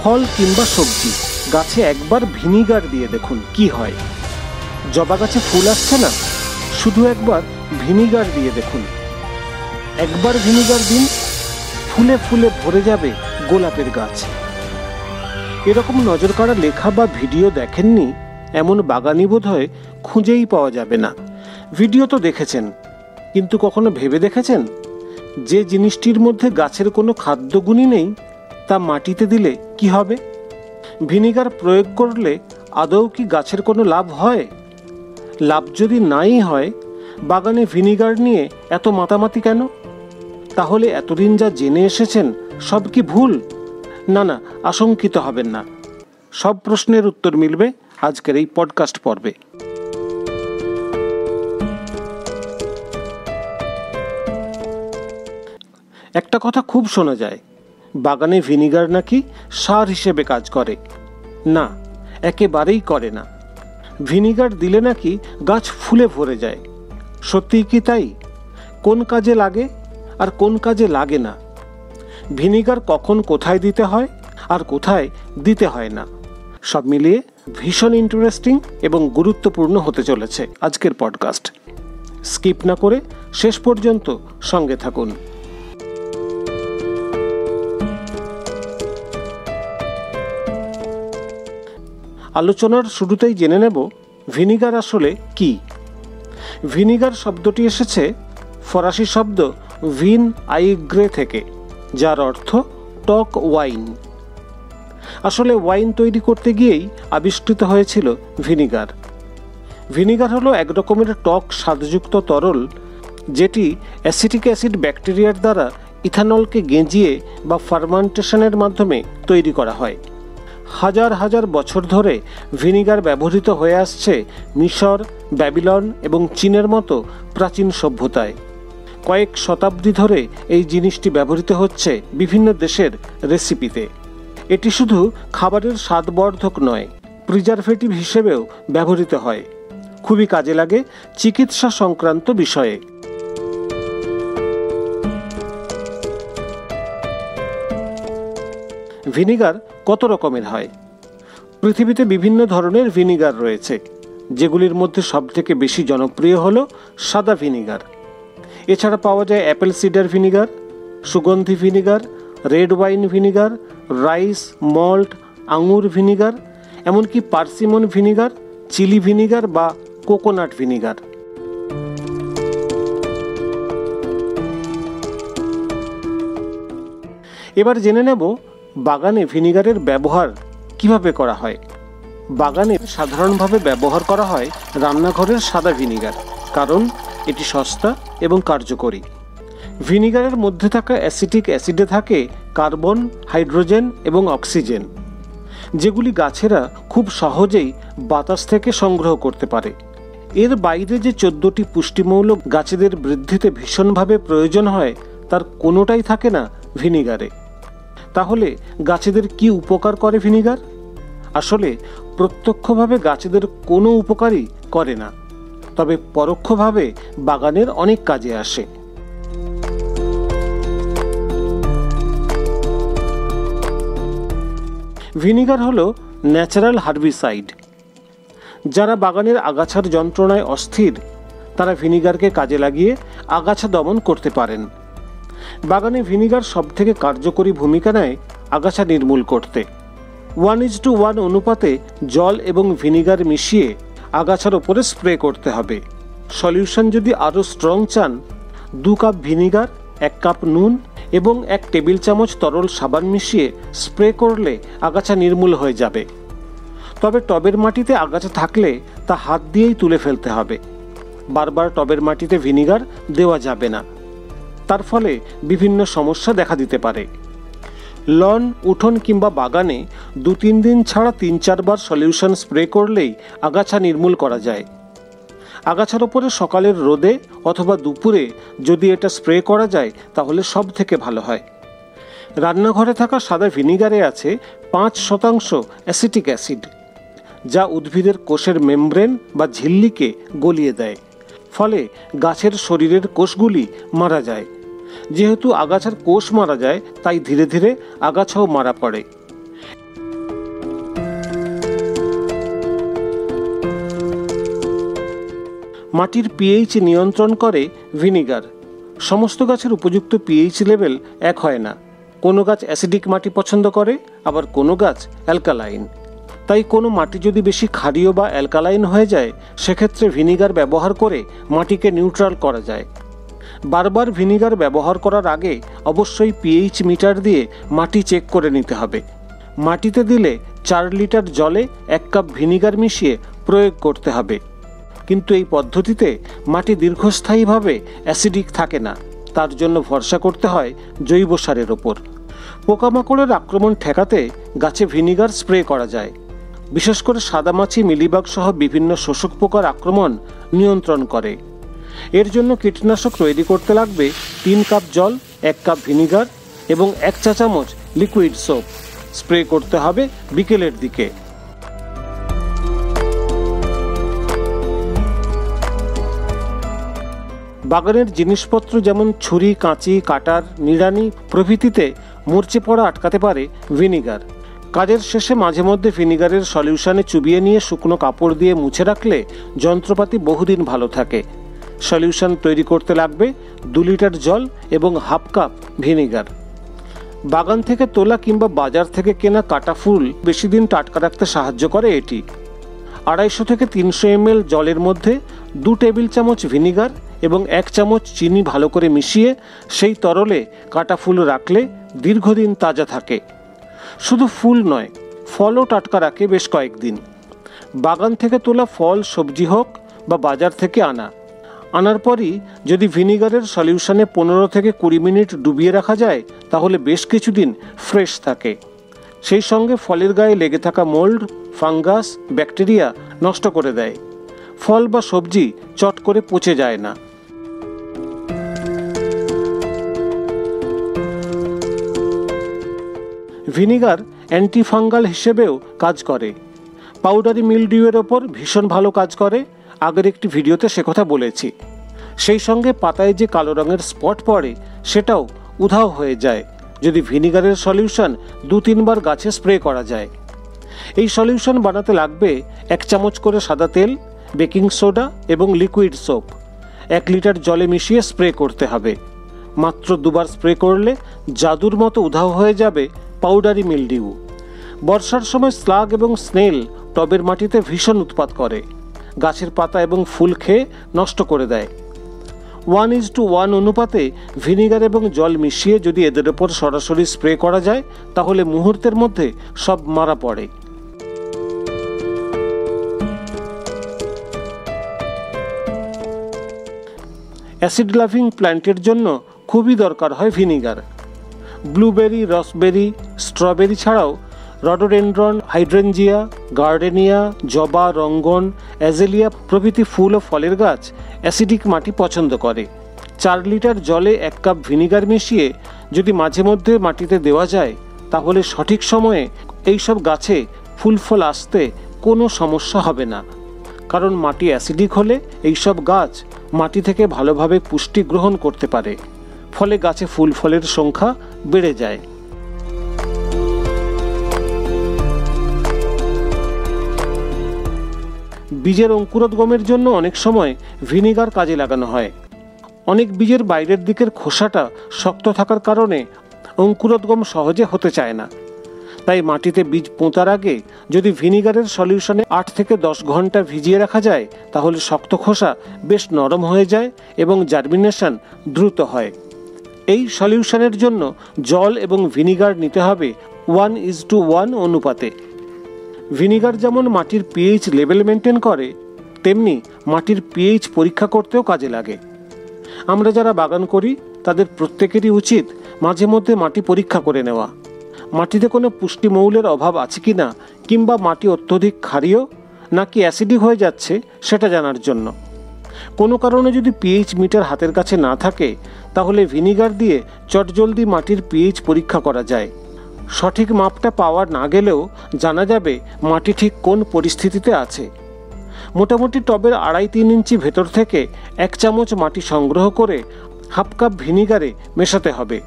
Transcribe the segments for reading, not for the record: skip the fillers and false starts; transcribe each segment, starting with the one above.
ফল কিংবা সবজি গাছে একবার ভিনিগার দিয়ে দেখুন কি হয়। জবা গাছে ফুল আসছে না, শুধু একবার ভিনিগার দিয়ে দেখুন। একবার ভিনিগার দিন, ফুলে ফুলে ভরে যাবে গোলাপের গাছ। এরকম নজর কাড়া লেখা বা ভিডিও দেখেননি এমন বাগানি বোধহয় খুঁজেই পাওয়া যাবে না। ভিডিও তো দেখেছেন, কিন্তু কখনো ভেবে দেখেছেন যে জিনিসটির মধ্যে গাছের কোনো খাদ্যগুণই নেই তা মাটিতে দিলে কি হবে? ভিনিগার প্রয়োগ করলে আদৌ কি গাছের কোনো লাভ হয়? লাভ যদি নাই হয়, বাগানে ভিনিগার নিয়ে এত মাতামাতি কেন? তাহলে এতদিন যা জেনে এসেছেন সব কি ভুল? না না, আশঙ্কিত হবেন না, সব প্রশ্নের উত্তর মিলবে আজকের এই পডকাস্ট পর্বে। একটা কথা খুব শোনা যায়, বাগানে ভিনিগার নাকি সার হিসেবে কাজ করে। না, একেবারেই করে না। ভিনিগার দিলে নাকি গাছ ফুলে ভরে যায়। সত্যিই কি তাই? কোন কাজে লাগে আর কোন কাজে লাগে না? ভিনিগার কখন কোথায় দিতে হয় আর কোথায় দিতে হয় না, সব মিলিয়ে ভীষণ ইন্টারেস্টিং এবং গুরুত্বপূর্ণ হতে চলেছে আজকের পডকাস্ট। স্কিপ না করে শেষ পর্যন্ত সঙ্গে থাকুন। আলোচনার শুরুতেই জেনে নেব ভিনিগার আসলে কি। ভিনিগার শব্দটি এসেছে ফরাসি শব্দ ভিন আইগ্রে থেকে, যার অর্থ টক ওয়াইন। আসলে ওয়াইন তৈরি করতে গিয়েই আবিষ্কৃত হয়েছিল ভিনিগার। ভিনিগার হলো এক রকমের টক স্বাদযুক্ত তরল, যেটি অ্যাসিটিক অ্যাসিড ব্যাকটেরিয়ার দ্বারা ইথানলকে গেঁজিয়ে বা ফার্মেন্টেশনের মাধ্যমে তৈরি করা হয়। হাজার হাজার বছর ধরে ভিনিগার ব্যবহৃত হয়ে আসছে মিশর, ব্যাবিলন এবং চীনের মতো প্রাচীন সভ্যতায়। কয়েক শতাব্দী ধরে এই জিনিসটি ব্যবহৃত হচ্ছে বিভিন্ন দেশের রেসিপিতে। এটি শুধু খাবারের স্বাদবর্ধক নয়, প্রিজারভেটিভ হিসেবেও ব্যবহৃত হয়। খুবই কাজে লাগে চিকিৎসা সংক্রান্ত বিষয়ে। ভিনিগার কত রকমের হয়? পৃথিবীতে বিভিন্ন ধরনের ভিনিগার রয়েছে, যেগুলির মধ্যে সবথেকে বেশি জনপ্রিয় হলো সাদা ভিনিগার। এছাড়া পাওয়া যায় অ্যাপেল সিডার ভিনিগার, সুগন্ধি vinegar, red wine vinegar, rice, malt, আঙুর ভিনিগার, এমনকি পার্সিমন ভিনিগার, চিলি ভিনিগার বা কোকোনাট ভিনিগার। এবার জেনে নেব বাগানে ভিনিগারের ব্যবহার কিভাবে করা হয়। বাগানে সাধারণভাবে ব্যবহার করা হয় রান্নাঘরের সাদা ভিনিগার, কারণ এটি সস্তা এবং কার্যকরী। ভিনিগারের মধ্যে থাকা অ্যাসিটিক অ্যাসিডে থাকে কার্বন, হাইড্রোজেন এবং অক্সিজেন, যেগুলি গাছেরা খুব সহজেই বাতাস থেকে সংগ্রহ করতে পারে। এর বাইরে যে 14টি পুষ্টিমৌল গাছেদের বৃদ্ধিতে ভীষণভাবে প্রয়োজন হয়, তার কোনোটাই থাকে না ভিনিগারে। তাহলে গাছেদের কি উপকার করে ভিনিগার? আসলে প্রত্যক্ষভাবে গাছেদের কোনো উপকারই করে না, তবে পরোক্ষভাবে বাগানের অনেক কাজে আসে। ভিনিগার হলো ন্যাচারাল হার্বিসাইড। যারা বাগানের আগাছার যন্ত্রণায় অস্থির, তারা ভিনিগারকে কাজে লাগিয়ে আগাছা দমন করতে পারেন। বাগানে ভিনিগার সবথেকে কার্যকরী ভূমিকা নেয় আগাছা নির্মূল করতে। 1:1 অনুপাতে জল এবং ভিনিগার মিশিয়ে আগাছার ওপরে স্প্রে করতে হবে। সলিউশন যদি আরও স্ট্রং চান, 2 কাপ ভিনিগার, 1 কাপ নুন এবং 1 টেবিল চামচ তরল সাবান মিশিয়ে স্প্রে করলে আগাছা নির্মূল হয়ে যাবে। তবে টবের মাটিতে আগাছা থাকলে তা হাত দিয়েই তুলে ফেলতে হবে। বারবার টবের মাটিতে ভিনিগার দেওয়া যাবে না, তার ফলে বিভিন্ন সমস্যা দেখা দিতে পারে। লন, উঠোন কিংবা বাগানে 2-3 দিন ছাড়া 3-4 বার সলিউশন স্প্রে করলেই আগাছা নির্মূল করা যায়। আগাছার ওপরে সকালের রোদে অথবা দুপুরে যদি এটা স্প্রে করা যায় তাহলে সব থেকে ভালো হয়। রান্নাঘরে থাকা সাদা ভিনিগারে আছে 5% অ্যাসিটিক অ্যাসিড, যা উদ্ভিদের কোষের মেমব্রেন বা ঝিল্লিকে গলিয়ে দেয়, ফলে গাছের শরীরের কোষগুলি মারা যায়। যেহেতু আগাছার কোষ মারা যায়, তাই ধীরে ধীরে আগাছাও মারা পড়ে। মাটির পিএইচ নিয়ন্ত্রণ করে ভিনিগার। সমস্ত গাছের উপযুক্ত পিএইচ লেভেল এক হয় না। কোনো গাছ অ্যাসিডিক মাটি পছন্দ করে, আবার কোনো গাছ অ্যালকালাইন। তাই কোনো মাটি যদি বেশি ক্ষারীয় বা অ্যালকালাইন হয়ে যায়, সেক্ষেত্রে ভিনিগার ব্যবহার করে মাটিকে নিউট্রাল করা যায়। বারবার ভিনিগার ব্যবহার করার আগে অবশ্যই পিএইচ মিটার দিয়ে মাটি চেক করে নিতে হবে। মাটিতে দিলে 4 লিটার জলে 1 কাপ ভিনিগার মিশিয়ে প্রয়োগ করতে হবে। কিন্তু এই পদ্ধতিতে মাটি দীর্ঘস্থায়ীভাবে অ্যাসিডিক থাকে না, তার জন্য ভরসা করতে হয় জৈব সারের ওপর। পোকামাকড়ের আক্রমণ ঠেকাতে গাছে ভিনিগার স্প্রে করা যায়। বিশেষ করে সাদামাছি, মিলিবাগ সহ বিভিন্ন শোষক পোকার আক্রমণ নিয়ন্ত্রণ করে। এর জন্য কীটনাশক তৈরি করতে লাগবে 3 কাপ জল, 1 কাপ ভিনিগার এবং 1 চা চামচ লিকুইড সোপ। স্প্রে করতে হবে বিকেলের দিকে। বাগানের জিনিসপত্র যেমন ছুরি, কাঁচি, কাটার, নিড়ানি প্রভৃতিতে মরচে পড়া আটকাতে পারে ভিনিগার। কাজের শেষে মাঝে মধ্যে ভিনিগারের সলিউশনে চুবিয়ে নিয়ে শুকনো কাপড় দিয়ে মুছে রাখলে যন্ত্রপাতি বহুদিন ভালো থাকে। সলিউশন তৈরি করতে লাগবে 2 লিটার জল এবং 1/2 কাপ ভিনিগার। বাগান থেকে তোলা কিংবা বাজার থেকে কেনা কাটা ফুল বেশি দিন টাটকা রাখতে সাহায্য করে এটি। 250 থেকে 300 ml জলের মধ্যে 2 টেবিল চামচ ভিনিগার এবং 1 চামচ চিনি ভালো করে মিশিয়ে সেই তরলে কাটা ফুল রাখলে দীর্ঘদিন তাজা থাকে। শুধু ফুল নয়, ফলও টাটকা রাখে বেশ কয়েকদিন। বাগান থেকে তোলা ফল, সবজি হোক বা বাজার থেকে আনার পরই যদি ভিনিগারের সলিউশনে 15 থেকে 20 মিনিট ডুবিয়ে রাখা যায়, তাহলে বেশ কিছুদিন ফ্রেশ থাকে। সেই সঙ্গে ফলের গায়ে লেগে থাকা মোল্ড, ফাঙ্গাস, ব্যাকটেরিয়া নষ্ট করে দেয়। ফল বা সবজি চট করে পচে যায় না। ভিনিগার অ্যান্টিফাঙ্গাল হিসেবেও কাজ করে। পাউডারি মিলডিউয়ের ওপর ভীষণ ভালো কাজ করে, আগের একটি ভিডিওতে সে কথা বলেছি। সেই সঙ্গে পাতায় যে কালো রঙের স্পট পড়ে সেটাও উধাও হয়ে যায় যদি ভিনিগারের সলিউশন 2-3 বার গাছে স্প্রে করা যায়। এই সলিউশন বানাতে লাগবে 1 চামচ করে সাদা তেল, বেকিং সোডা এবং লিকুইড সোপ। 1 লিটার জলে মিশিয়ে স্প্রে করতে হবে। মাত্র 2 বার স্প্রে করলে জাদুর মতো উধাও হয়ে যাবে পাউডারি মিলডিউ। বর্ষার সময় স্লাগ এবং স্নেল টবের মাটিতে ভীষণ উৎপাত করে, গাছের পাতা এবং ফুল খেয়ে নষ্ট করে দেয়। 1:1 অনুপাতে ভিনিগার এবং জল মিশিয়ে যদি এদের ওপর সরাসরি স্প্রে করা যায়, তাহলে মুহূর্তের মধ্যে সব মারা পড়ে। অ্যাসিড লাভিং প্ল্যান্টের জন্য খুবই দরকার হয় ভিনিগার। ব্লুবেরি, রসবেরি, স্ট্রবেরি ছাড়াও রডোডেন্ড্রন, হাইড্রেঞ্জিয়া, গার্ডেনিয়া, জবা, রঙ্গন, অ্যাজেলিয়া প্রভৃতি ফুল ও ফলের গাছ অ্যাসিডিক মাটি পছন্দ করে। 4 লিটার জলে 1 কাপ ভিনিগার মিশিয়ে যদি মাঝে মধ্যে মাটিতে দেওয়া যায়, তাহলে সঠিক সময়ে এইসব গাছে ফুল ফল আসতে কোনো সমস্যা হবে না। কারণ মাটি অ্যাসিডিক হলে এইসব গাছ মাটি থেকে ভালোভাবে পুষ্টি গ্রহণ করতে পারে, ফলে গাছে ফুল ফলের সংখ্যা বেড়ে যায়। বীজের অঙ্কুরোদ্গমের জন্য অনেক সময় ভিনিগার কাজে লাগানো হয়। অনেক বীজের বাইরের দিকের খোসাটা শক্ত থাকার কারণে অঙ্কুরোদ্গম সহজে হতে চায় না। তাই মাটিতে বীজ পোঁতার আগে যদি ভিনিগারের সলিউশনে 8 থেকে 10 ঘন্টা ভিজিয়ে রাখা যায়, তাহলে শক্ত খোসা বেশ নরম হয়ে যায় এবং জার্মিনেশন দ্রুত হয়। এই সলিউশনের জন্য জল এবং ভিনিগার নিতে হবে 1:1 অনুপাতে। ভিনিগার যেমন মাটির পিএইচ লেভেল মেনটেন করে, তেমনি মাটির পিএইচ পরীক্ষা করতেও কাজে লাগে। আমরা যারা বাগান করি তাদের প্রত্যেকেরই উচিত মাঝে মধ্যে মাটি পরীক্ষা করে নেওয়া। মাটিতে কোনো পুষ্টিমৌলের অভাব আছে কিনা, কিংবা মাটি অত্যধিক ক্ষারীয় নাকি অ্যাসিডিক হয়ে যাচ্ছে সেটা জানার জন্য। কোনো কারণে যদি পিএইচ মিটার হাতের কাছে না থাকে, তাহলে ভিনিগার দিয়ে চটজলদি মাটির পিএইচ পরীক্ষা করা যায়। সঠিক মাপটা পাওয়া না গেলেও জানা যাবে মাটি ঠিক কোন পরিস্থিতিতে আছে। মোটামুটি টবের 2.5-3 ইঞ্চি ভেতর থেকে 1 চামচ মাটি সংগ্রহ করে 1/2 কাপ ভিনিগারে মেশাতে হবে।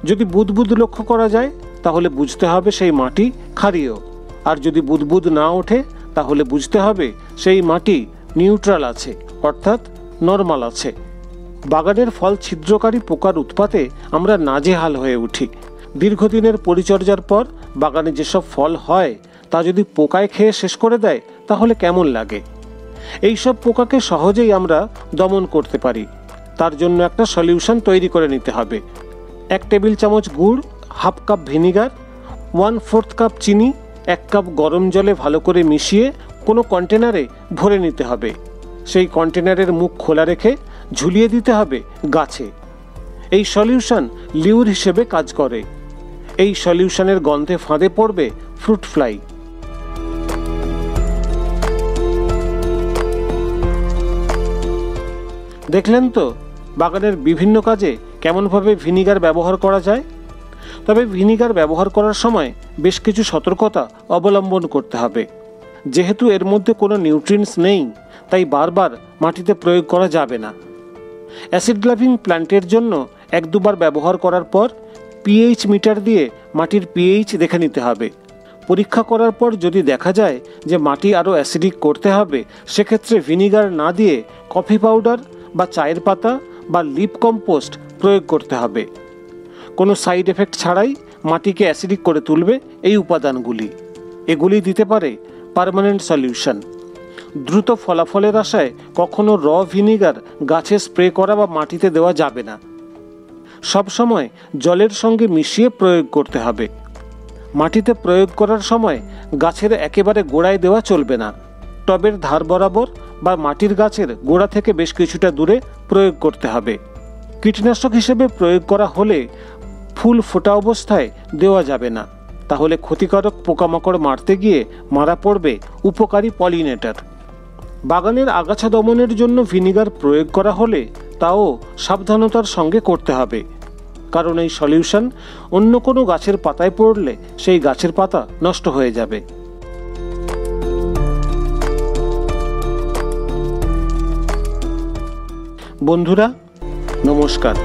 যদি বুদবুদ লক্ষ্য করা যায় তাহলে বুঝতে হবে সেই মাটি ক্ষারীয়, আর যদি বুদবুদ না ওঠে তাহলে বুঝতে হবে সেই মাটি নিউট্রাল আছে, অর্থাৎ নরমাল আছে। বাগানের ফল ছিদ্রকারী পোকার উৎপাতে আমরা নাজেহাল হয়ে উঠি। দীর্ঘদিনের পরিচর্যার পর বাগানে যেসব ফল হয় তা যদি পোকায় খেয়ে শেষ করে দেয় তাহলে কেমন লাগে? এইসব পোকাকে সহজেই আমরা দমন করতে পারি। তার জন্য একটা সলিউশন তৈরি করে নিতে হবে। 1 টেবিল চামচ গুড়, 1/2 কাপ ভিনিগার, 1/4 কাপ চিনি, 1 কাপ গরম জলে ভালো করে মিশিয়ে কোনো কন্টেনারে ভরে নিতে হবে। সেই কন্টেনারের মুখ খোলা রেখে ঝুলিয়ে দিতে হবে গাছে। এই সলিউশন লিউর হিসেবে কাজ করে। এই সলিউশনের গন্ধে ফাঁদে পড়বে ফ্রুট ফ্লাই। দেখলেন তো বাগানের বিভিন্ন কাজে কেমনভাবে ভিনিগার ব্যবহার করা যায়। তবে ভিনিগার ব্যবহার করার সময় বেশ কিছু সতর্কতা অবলম্বন করতে হবে। যেহেতু এর মধ্যে কোনো নিউট্রিয়েন্টস নেই, তাই বারবার মাটিতে প্রয়োগ করা যাবে না। অ্যাসিড লাভিং প্ল্যান্টের জন্য 1-2 বার ব্যবহার করার পর পিএইচ মিটার দিয়ে মাটির পিএইচ দেখে নিতে হবে। পরীক্ষা করার পর যদি দেখা যায় যে মাটি আরও অ্যাসিডিক করতে হবে, সেক্ষেত্রে ভিনিগার না দিয়ে কফি পাউডার বা চায়ের পাতা বা লিপ কম্পোস্ট প্রয়োগ করতে হবে। কোনো সাইড এফেক্ট ছাড়াই মাটিকে অ্যাসিডিক করে তুলবে এই উপাদানগুলি। এগুলি দিতে পারে পার্মানেন্ট সলিউশন। দ্রুত ফলাফলের আশায় কখনো র ভিনিগার গাছে স্প্রে করা বা মাটিতে দেওয়া যাবে না। সবসময় জলের সঙ্গে মিশিয়ে প্রয়োগ করতে হবে। মাটিতে প্রয়োগ করার সময় গাছের একেবারে গোড়ায় দেওয়া চলবে না। টবের ধার বরাবর বা মাটির গাছের গোড়া থেকে বেশ কিছুটা দূরে প্রয়োগ করতে হবে। কীটনাশক হিসেবে প্রয়োগ করা হলে ফুল ফোটা অবস্থায় দেওয়া যাবে না, তাহলে ক্ষতিকারক পোকামাকড় মারতে গিয়ে মারা পড়বে উপকারী পলিনেটর। বাগানের আগাছা দমনের জন্য ভিনিগার প্রয়োগ করা হলে তাও সাবধানতার সঙ্গে করতে হবে, কারণ এই সলিউশন অন্য কোনো গাছের পাতায় পড়লে সেই গাছের পাতা নষ্ট হয়ে যাবে। বন্ধুরা, নমস্কার।